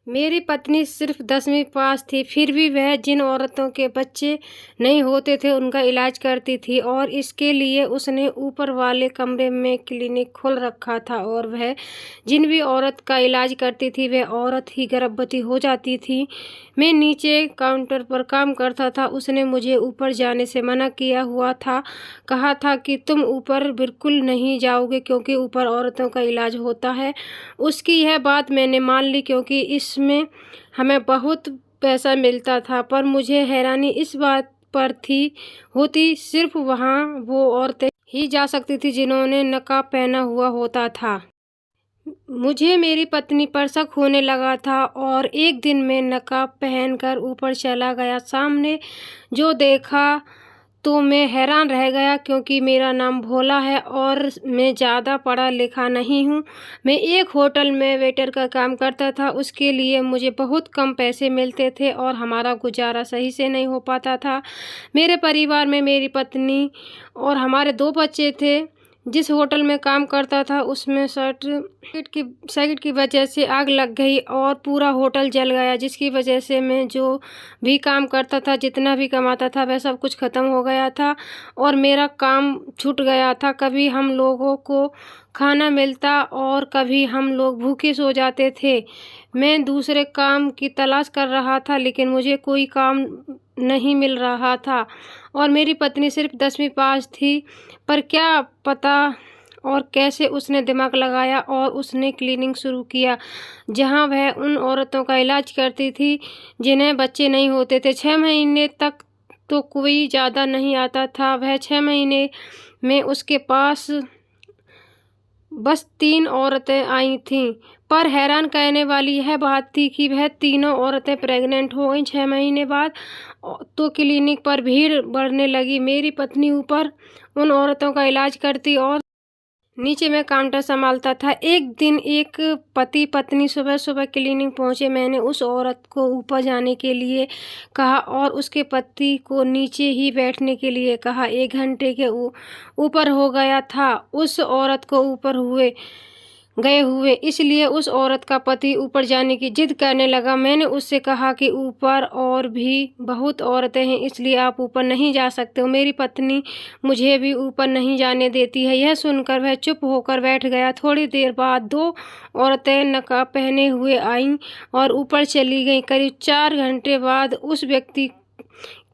मेरी पत्नी सिर्फ 10वीं पास थी, फिर भी वह जिन औरतों के बच्चे नहीं होते थे उनका इलाज करती थी और इसके लिए उसने ऊपर वाले कमरे में क्लिनिक खोल रखा था और वह जिन भी औरत का इलाज करती थी वह औरत ही गर्भवती हो जाती थी। मैं नीचे काउंटर पर काम करता था। उसने मुझे ऊपर जाने से मना किया हुआ था, कहा था कि तुम ऊपर बिल्कुल नहीं जाओगे क्योंकि ऊपर औरतों का इलाज होता है। उसकी यह बात मैंने मान ली क्योंकि इसमें हमें बहुत पैसा मिलता था, पर मुझे हैरानी इस बात पर होती सिर्फ वहाँ वो औरतें ही जा सकती थी जिन्होंने नकाब पहना हुआ होता था। मुझे मेरी पत्नी पर शक होने लगा था और एक दिन मैं नकाब पहनकर ऊपर चला गया। सामने जो देखा तो मैं हैरान रह गया क्योंकि मेरा नाम भोला है और मैं ज़्यादा पढ़ा लिखा नहीं हूँ। मैं एक होटल में वेटर का काम करता था। उसके लिए मुझे बहुत कम पैसे मिलते थे और हमारा गुजारा सही से नहीं हो पाता था। मेरे परिवार में मेरी पत्नी और हमारे 2 बच्चे थे। जिस होटल में काम करता था उसमें सर्किट की वजह से आग लग गई और पूरा होटल जल गया, जिसकी वजह से मैं जो भी काम करता था, जितना भी कमाता था, वह सब कुछ ख़त्म हो गया था और मेरा काम छूट गया था। कभी हम लोगों को खाना मिलता और कभी हम लोग भूखे सो जाते थे। मैं दूसरे काम की तलाश कर रहा था लेकिन मुझे कोई काम नहीं मिल रहा था और मेरी पत्नी सिर्फ 10वीं पास थी। पर क्या पता और कैसे उसने दिमाग लगाया और उसने क्लीनिक शुरू किया जहां वह उन औरतों का इलाज करती थी जिन्हें बच्चे नहीं होते थे। 6 महीने तक तो कोई ज़्यादा नहीं आता था। वह 6 महीने में उसके पास बस 3 औरतें आई थीं, पर हैरान करने वाली यह बात थी कि वह तीनों औरतें प्रेग्नेंट हो गईं 6 महीने बाद। तो क्लिनिक पर भीड़ बढ़ने लगी। मेरी पत्नी ऊपर उन औरतों का इलाज करती और नीचे मैं काउंटर संभालता था। एक दिन एक पति पत्नी सुबह सुबह क्लिनिक पहुंचे। मैंने उस औरत को ऊपर जाने के लिए कहा और उसके पति को नीचे ही बैठने के लिए कहा। 1 घंटे के ऊपर हो गया था उस औरत को ऊपर गए हुए, इसलिए उस औरत का पति ऊपर जाने की जिद करने लगा। मैंने उससे कहा कि ऊपर और भी बहुत औरतें हैं, इसलिए आप ऊपर नहीं जा सकते हो। मेरी पत्नी मुझे भी ऊपर नहीं जाने देती है। यह सुनकर वह चुप होकर बैठ गया। थोड़ी देर बाद 2 औरतें नकाब पहने हुए आईं और ऊपर चली गईं। करीब 4 घंटे बाद उस व्यक्ति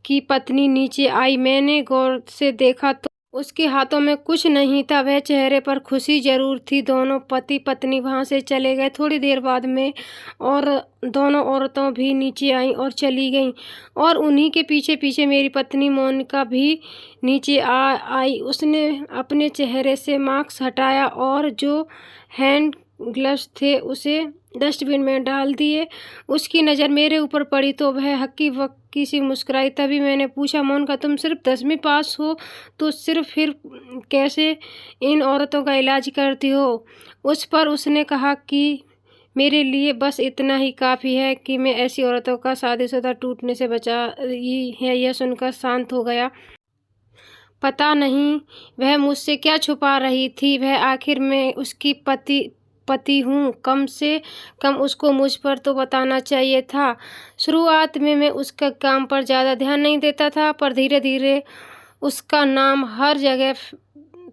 की पत्नी नीचे आई। मैंने गौर से देखा तो उसके हाथों में कुछ नहीं था। वह चेहरे पर खुशी जरूर थी। दोनों पति पत्नी वहां से चले गए। थोड़ी देर बाद में और दोनों औरतों भी नीचे आईं और चली गईं और उन्हीं के पीछे पीछे मेरी पत्नी मोनिका भी नीचे आई। उसने अपने चेहरे से मास्क हटाया और जो हैंड ग्लव्स थे उसे डस्टबिन में डाल दिए। उसकी नज़र मेरे ऊपर पड़ी तो वह हक्की बक्की सी मुस्कुराई। तभी मैंने पूछा, मोनिका तुम सिर्फ 10वीं पास हो तो सिर्फ फिर कैसे इन औरतों का इलाज करती हो? उस पर उसने कहा कि मेरे लिए बस इतना ही काफ़ी है कि मैं ऐसी औरतों का शादीशुदा टूटने से बचाई है। यह सुनकर शांत हो गया। पता नहीं वह मुझसे क्या छुपा रही थी। वह आखिर में उसकी पति हूँ, कम से कम उसको मुझ पर तो बताना चाहिए था। शुरुआत में मैं उसका काम पर ज़्यादा ध्यान नहीं देता था, पर धीरे धीरे उसका नाम हर जगह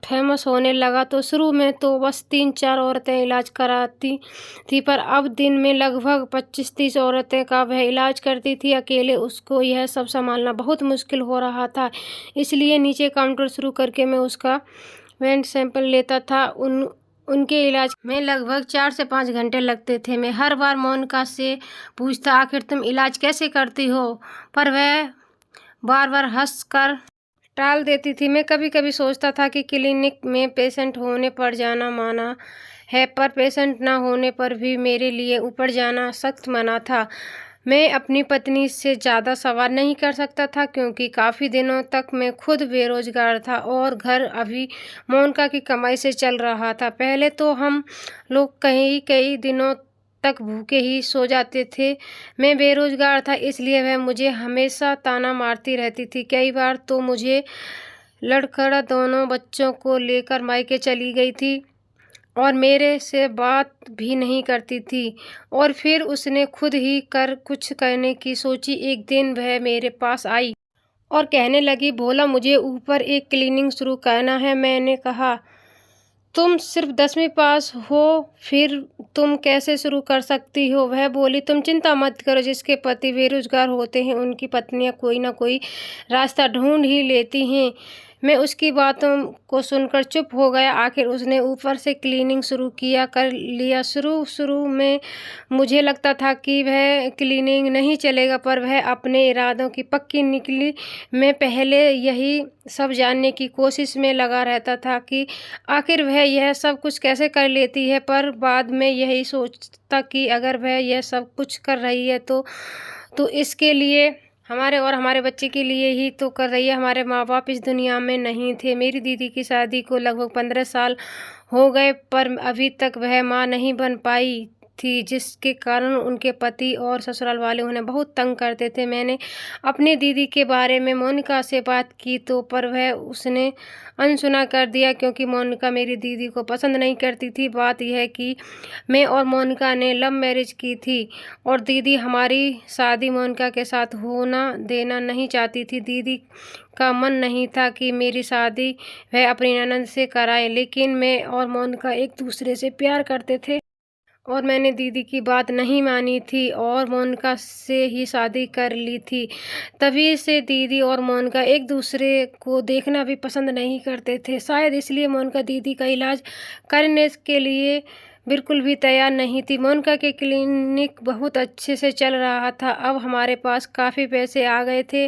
फेमस होने लगा। तो शुरू में तो बस 3-4 औरतें इलाज कराती थी, पर अब दिन में लगभग 25-30 औरतें का वह इलाज करती थी। अकेले उसको यह सब संभालना बहुत मुश्किल हो रहा था, इसलिए नीचे काउंटर शुरू करके मैं उसका वेंट सैंपल लेता था। उनके इलाज में लगभग 4 से 5 घंटे लगते थे। मैं हर बार मोनिका से पूछता, आखिर तुम इलाज कैसे करती हो? पर वह बार बार हंस कर टाल देती थी। मैं कभी कभी सोचता था कि क्लिनिक में पेशेंट होने पर जाना माना है, पर पेशेंट ना होने पर भी मेरे लिए ऊपर जाना सख्त मना था। मैं अपनी पत्नी से ज़्यादा सवाल नहीं कर सकता था क्योंकि काफ़ी दिनों तक मैं खुद बेरोजगार था और घर अभी मोनिका की कमाई से चल रहा था। पहले तो हम लोग कई दिनों तक भूखे ही सो जाते थे। मैं बेरोजगार था इसलिए वह मुझे हमेशा ताना मारती रहती थी। कई बार तो मुझे लड़खड़ा दोनों बच्चों को लेकर मायके चली गई थी और मेरे से बात भी नहीं करती थी। और फिर उसने खुद ही कुछ करने की सोची। एक दिन वह मेरे पास आई और कहने लगी, भोला मुझे ऊपर एक क्लीनिंग शुरू करना है। मैंने कहा, तुम सिर्फ 10वीं पास हो, फिर तुम कैसे शुरू कर सकती हो? वह बोली, तुम चिंता मत करो, जिसके पति बेरोजगार होते हैं उनकी पत्नियां कोई ना कोई रास्ता ढूंढ ही लेती हैं। मैं उसकी बातों को सुनकर चुप हो गया। आखिर उसने ऊपर से क्लीनिंग शुरू कर लिया। शुरू शुरू में मुझे लगता था कि वह क्लीनिंग नहीं चलेगा, पर वह अपने इरादों की पक्की निकली। मैं पहले यही सब जानने की कोशिश में लगा रहता था कि आखिर वह यह सब कुछ कैसे कर लेती है, पर बाद में यही सोचता कि अगर वह यह सब कुछ कर रही है तो इसके लिए हमारे और हमारे बच्चे के लिए ही तो कर रही है। हमारे माँ बाप इस दुनिया में नहीं थे। मेरी दीदी की शादी को लगभग 15 साल हो गए, पर अभी तक वह माँ नहीं बन पाई थी, जिसके कारण उनके पति और ससुराल वाले उन्हें बहुत तंग करते थे। मैंने अपनी दीदी के बारे में मोनिका से बात की तो पर वह उसने अनसुना कर दिया, क्योंकि मोनिका मेरी दीदी को पसंद नहीं करती थी। बात यह है कि मैं और मोनिका ने लव मैरिज की थी और दीदी हमारी शादी मोनिका के साथ होना देना नहीं चाहती थी। दीदी का मन नहीं था कि मेरी शादी वह अपनी ननद से कराए, लेकिन मैं और मोनिका एक दूसरे से प्यार करते थे और मैंने दीदी की बात नहीं मानी थी और मोनिका से ही शादी कर ली थी। तभी से दीदी और मोनिका एक दूसरे को देखना भी पसंद नहीं करते थे। शायद इसलिए मोनिका दीदी का इलाज करने के लिए बिल्कुल भी तैयार नहीं थी। मोनिका के क्लिनिक बहुत अच्छे से चल रहा था। अब हमारे पास काफ़ी पैसे आ गए थे,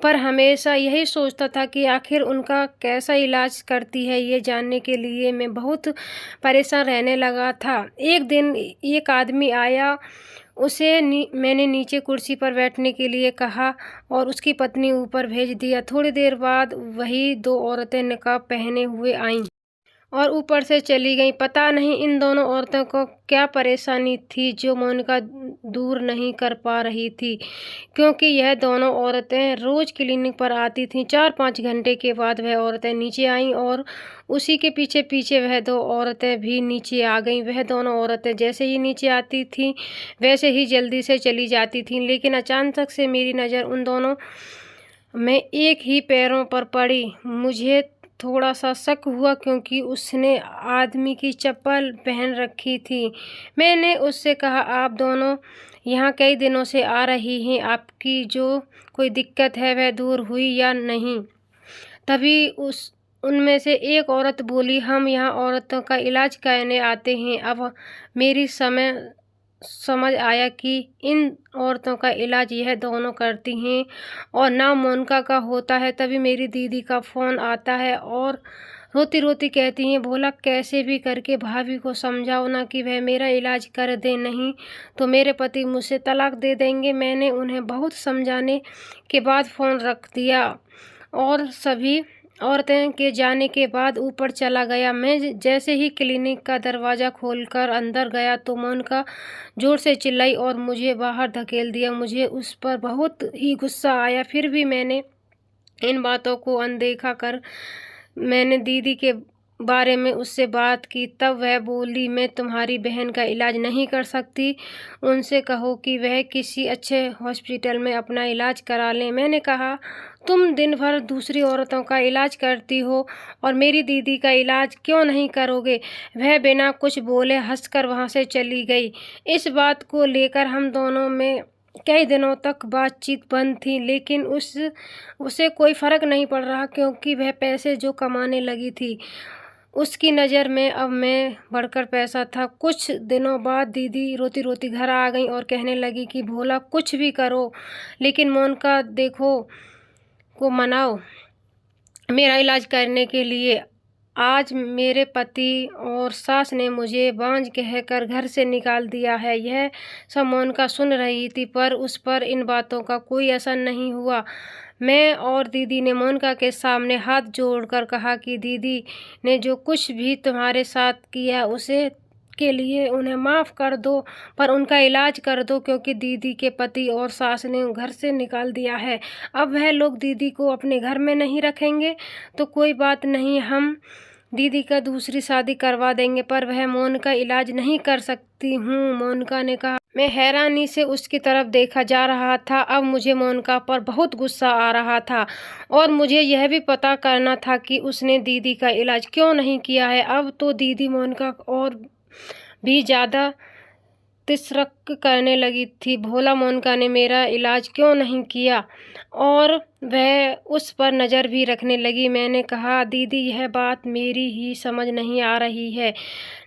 पर हमेशा यही सोचता था कि आखिर उनका कैसा इलाज करती है। ये जानने के लिए मैं बहुत परेशान रहने लगा था। एक दिन एक आदमी आया। मैंने नीचे कुर्सी पर बैठने के लिए कहा और उसकी पत्नी ऊपर भेज दिया। थोड़ी देर बाद वही 2 औरतें निकाब पहने हुए आईं और ऊपर से चली गईं। पता नहीं इन दोनों औरतों को क्या परेशानी थी जो मोनिका दूर नहीं कर पा रही थी, क्योंकि यह दोनों औरतें रोज़ क्लिनिक पर आती थीं। 4-5 घंटे के बाद वह औरतें नीचे आईं और उसी के पीछे पीछे वह 2 औरतें भी नीचे आ गईं। वह दोनों औरतें जैसे ही नीचे आती थीं वैसे ही जल्दी से चली जाती थीं, लेकिन अचानक से मेरी नज़र उन दोनों में एक ही पैरों पर पड़ी। मुझे थोड़ा सा शक हुआ, क्योंकि उसने आदमी की चप्पल पहन रखी थी। मैंने उससे कहा, आप दोनों यहाँ कई दिनों से आ रही हैं, आपकी जो कोई दिक्कत है वह दूर हुई या नहीं? तभी उनमें से एक औरत बोली, हम यहाँ औरतों का इलाज करने आते हैं। अब मेरी समझ आया कि इन औरतों का इलाज यह दोनों करती हैं और नाम मोनिका का होता है। तभी मेरी दीदी का फ़ोन आता है और रोती रोती कहती हैं, भोला कैसे भी करके भाभी को समझाओ ना कि वह मेरा इलाज कर दे, नहीं तो मेरे पति मुझसे तलाक दे देंगे। मैंने उन्हें बहुत समझाने के बाद फ़ोन रख दिया और सभी औरतें के जाने के बाद ऊपर चला गया। मैं जैसे ही क्लिनिक का दरवाज़ा खोलकर अंदर गया तो मोनिका ज़ोर से चिल्लाई और मुझे बाहर धकेल दिया। मुझे उस पर बहुत ही गुस्सा आया, फिर भी मैंने इन बातों को अनदेखा कर मैंने दीदी के बारे में उससे बात की। तब वह बोली, मैं तुम्हारी बहन का इलाज नहीं कर सकती, उनसे कहो कि वह किसी अच्छे हॉस्पिटल में अपना इलाज करा लें। मैंने कहा, तुम दिन भर दूसरी औरतों का इलाज करती हो और मेरी दीदी का इलाज क्यों नहीं करोगे? वह बिना कुछ बोले हंसकर वहाँ से चली गई। इस बात को लेकर हम दोनों में कई दिनों तक बातचीत बंद थी, लेकिन उसे कोई फ़र्क नहीं पड़ रहा, क्योंकि वह पैसे जो कमाने लगी थी उसकी नज़र में अब मैं बढ़कर पैसा था। कुछ दिनों बाद दीदी रोती रोती घर आ गई और कहने लगी कि भोला कुछ भी करो, लेकिन मोनिका देखो को मनाओ मेरा इलाज करने के लिए। आज मेरे पति और सास ने मुझे बांझ कहकर घर से निकाल दिया है। यह सब मोनिका सुन रही थी, पर उस पर इन बातों का कोई असर नहीं हुआ। मैं और दीदी ने मोनिका के सामने हाथ जोड़कर कहा कि दीदी ने जो कुछ भी तुम्हारे साथ किया उसे के लिए उन्हें माफ़ कर दो, पर उनका इलाज कर दो, क्योंकि दीदी के पति और सास ने घर से निकाल दिया है। अब वह लोग दीदी को अपने घर में नहीं रखेंगे तो कोई बात नहीं, हम दीदी का दूसरी शादी करवा देंगे, पर वह मोन का इलाज नहीं कर सकती हूँ, मोनिका ने कहा। मैं हैरानी से उसकी तरफ देखा जा रहा था। अब मुझे मोनिका पर बहुत गुस्सा आ रहा था और मुझे यह भी पता करना था कि उसने दीदी का इलाज क्यों नहीं किया है। अब तो दीदी मोनिका और भी ज़्यादा तिरस्कार करने लगी थी। भोला मोनिका ने मेरा इलाज क्यों नहीं किया, और वह उस पर नज़र भी रखने लगी। मैंने कहा, दीदी यह बात मेरी ही समझ नहीं आ रही है।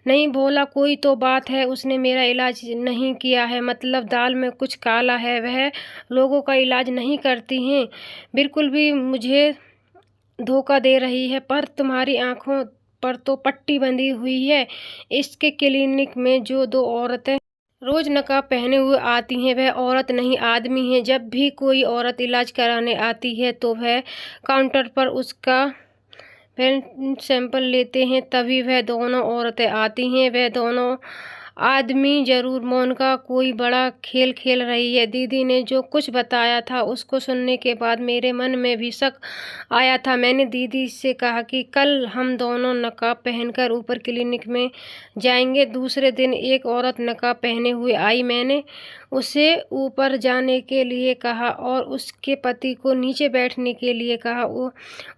नहीं भोला, कोई तो बात है। उसने मेरा इलाज नहीं किया है मतलब दाल में कुछ काला है। वह लोगों का इलाज नहीं करती हैं, बिल्कुल भी मुझे धोखा दे रही है। पर तुम्हारी आंखों पर तो पट्टी बंधी हुई है। इसके क्लिनिक में जो दो औरतें रोज नकाब पहने हुए आती हैं, वह औरत नहीं आदमी है। जब भी कोई औरत इलाज कराने आती है तो वह काउंटर पर उसका ब्लड सैंपल लेते हैं, तभी वह दोनों औरतें आती हैं। वह दोनों आदमी जरूर मोनिका कोई बड़ा खेल खेल रही है। दीदी ने जो कुछ बताया था उसको सुनने के बाद मेरे मन में भी शक आया था। मैंने दीदी से कहा कि कल हम दोनों नकाब पहनकर ऊपर क्लिनिक में जाएंगे। दूसरे दिन एक औरत नकाब पहने हुए आई। मैंने उसे ऊपर जाने के लिए कहा और उसके पति को नीचे बैठने के लिए कहा।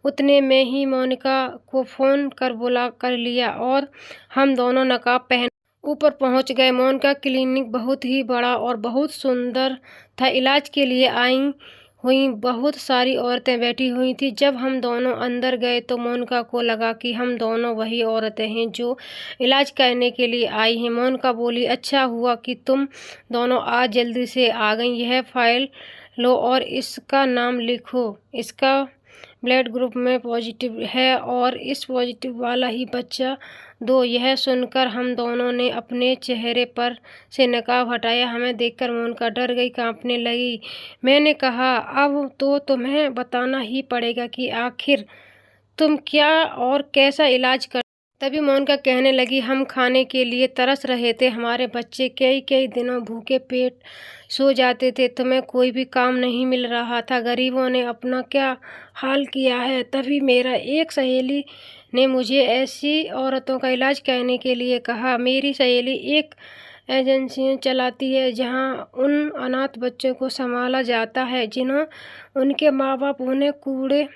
उतने में ही मोनिका को फ़ोन कर बुला कर लिया और हम दोनों नकाब पहन ऊपर पहुंच गए। मोनिका क्लिनिक बहुत ही बड़ा और बहुत सुंदर था। इलाज के लिए आई हुई बहुत सारी औरतें बैठी हुई थी। जब हम दोनों अंदर गए तो मोनिका को लगा कि हम दोनों वही औरतें हैं जो इलाज करने के लिए आई हैं। मोनिका बोली, अच्छा हुआ कि तुम दोनों आज जल्दी से आ गई। यह फाइल लो और इसका नाम लिखो। इसका ब्लड ग्रुप में पॉजिटिव है और इस पॉजिटिव वाला ही बच्चा दो। यह सुनकर हम दोनों ने अपने चेहरे पर से नकाब हटाया। हमें देखकर मोनिका डर गई, कांपने लगी। मैंने कहा, अब तो तुम्हें बताना ही पड़ेगा कि आखिर तुम क्या और कैसा इलाज कर। तभी मोनिका कहने लगी, हम खाने के लिए तरस रहे थे। हमारे बच्चे कई कई दिनों भूखे पेट सो जाते थे। तुम्हें कोई भी काम नहीं मिल रहा था। गरीबों ने अपना क्या हाल किया है। तभी मेरा एक सहेली ने मुझे ऐसी औरतों का इलाज करने के लिए कहा। मेरी सहेली एक एजेंसी चलाती है जहां उन अनाथ बच्चों को संभाला जाता है जिन्हों उनके माँ बाप उन्हें कूड़े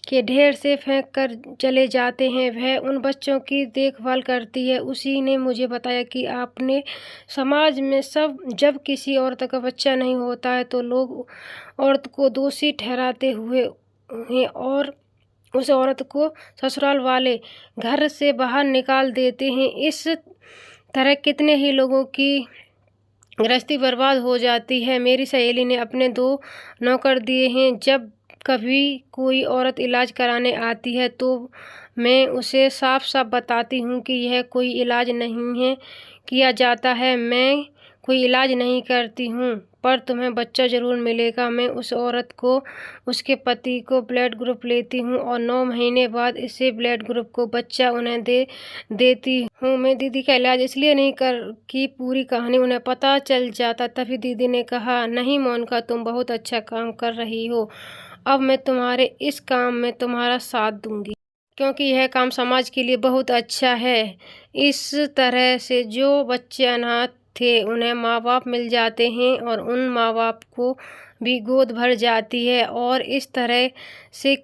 के ढेर से फेंक कर चले जाते हैं। वह उन बच्चों की देखभाल करती है। उसी ने मुझे बताया कि आपने समाज में जब किसी औरत का बच्चा नहीं होता है तो लोग औरत को दोषी ठहराते हुए हैं और उस औरत को ससुराल वाले घर से बाहर निकाल देते हैं। इस तरह कितने ही लोगों की गृहस्थी बर्बाद हो जाती है। मेरी सहेली ने अपने 2 नौकर दिए हैं। जब कभी कोई औरत इलाज कराने आती है तो मैं उसे साफ साफ बताती हूँ कि यह कोई इलाज नहीं है किया जाता है। मैं कोई इलाज नहीं करती हूँ, पर तुम्हें बच्चा ज़रूर मिलेगा। मैं उस औरत को उसके पति को ब्लड ग्रुप लेती हूँ और 9 महीने बाद इसे ब्लड ग्रुप को बच्चा उन्हें दे देती हूँ। मैं दीदी का इलाज इसलिए नहीं कर कि पूरी कहानी उन्हें पता चल जाता। तभी दीदी ने कहा, नहीं मोनिका, तुम बहुत अच्छा काम कर रही हो। अब मैं तुम्हारे इस काम में तुम्हारा साथ दूंगी, क्योंकि यह काम समाज के लिए बहुत अच्छा है। इस तरह से जो बच्चे अनाथ थे उन्हें माँ बाप मिल जाते हैं और उन माँ बाप को भी गोद भर जाती है और इस तरह से